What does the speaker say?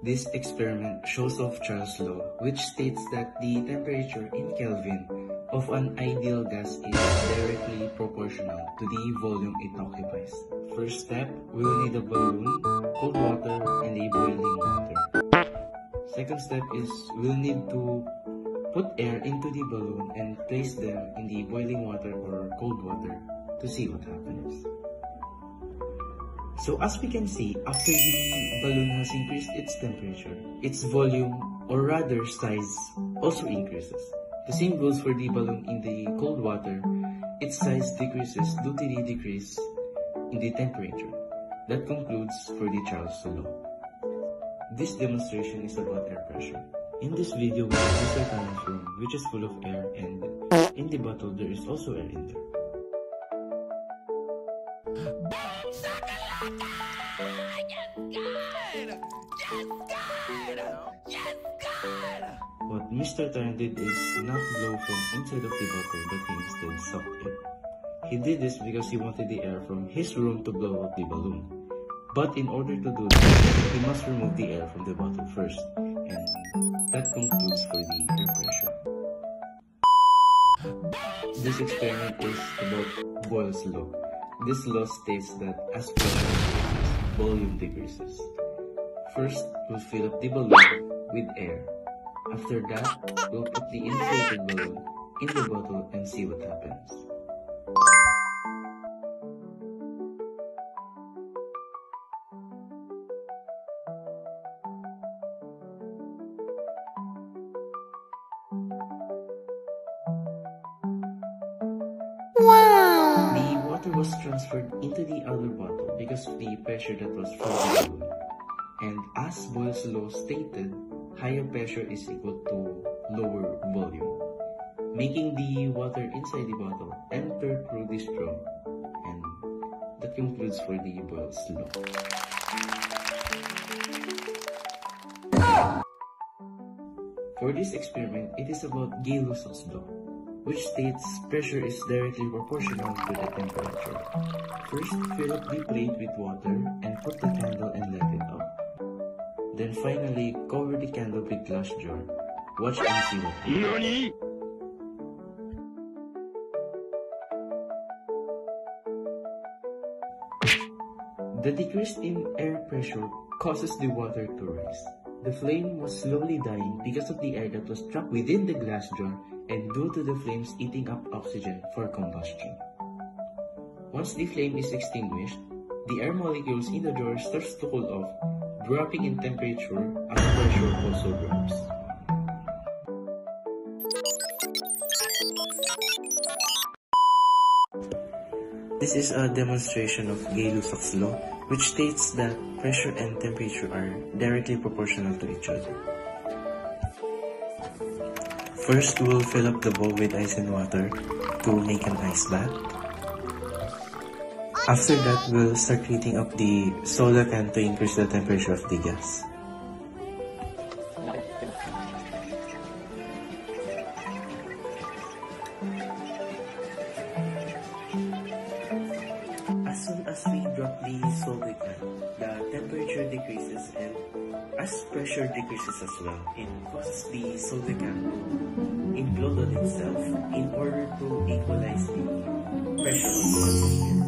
This experiment shows off Charles' law, which states that the temperature in Kelvin of an ideal gas is directly proportional to the volume it occupies. First step, we'll need a balloon, cold water, and a boiling water. Second step is we'll need to put air into the balloon and place them in the boiling water or cold water to see what happens. So as we can see, after the balloon has increased its temperature, its volume, or rather size, also increases. The same goes for the balloon in the cold water. Its size decreases due to the decrease in the temperature. That concludes for the Charles law. This demonstration is about air pressure. In this video, we have Mr. Tan's room, which is full of air, and in the bottle there is also air in there. What Mr. Tan did is not blow from inside of the bottle, but he instead sucked it. He did this because he wanted the air from his room to blow up the balloon. But in order to do that, he must remove the air from the bottle first, and that concludes for the air pressure. This experiment is about Boyle's law. This law states that as pressure increases, volume decreases. First, we'll fill up the balloon with air. After that, we'll put the inflated balloon in the bottle and see what happens. Wow! The water was transferred into the other bottle because of the pressure that was from the balloon. And as Boyle's law stated, higher pressure is equal to lower volume, making the water inside the bottle enter through the straw. And that concludes for the Boyle's law. For this experiment, it is about Gay-Lussac's law, which states pressure is directly proportional to the temperature. First, fill up the plate with water and put the candle and light it up. Then finally, cover the candle with glass jar. Watch and see what happens. The decrease in air pressure causes the water to rise. The flame was slowly dying because of the air that was trapped within the glass jar and due to the flames eating up oxygen for combustion. Once the flame is extinguished, the air molecules in the jar starts to cool off, dropping in temperature as pressure also drops. This is a demonstration of Gay-Lussac's law, which states that pressure and temperature are directly proportional to each other. First, we'll fill up the bowl with ice and water to make an ice bath. After that, we'll start heating up the soda can to increase the temperature of the gas. As soon as we drop the soda can, the temperature decreases, and as pressure decreases as well, it causes the soda can to implode on itself in order to equalize the pressure of the atmosphere.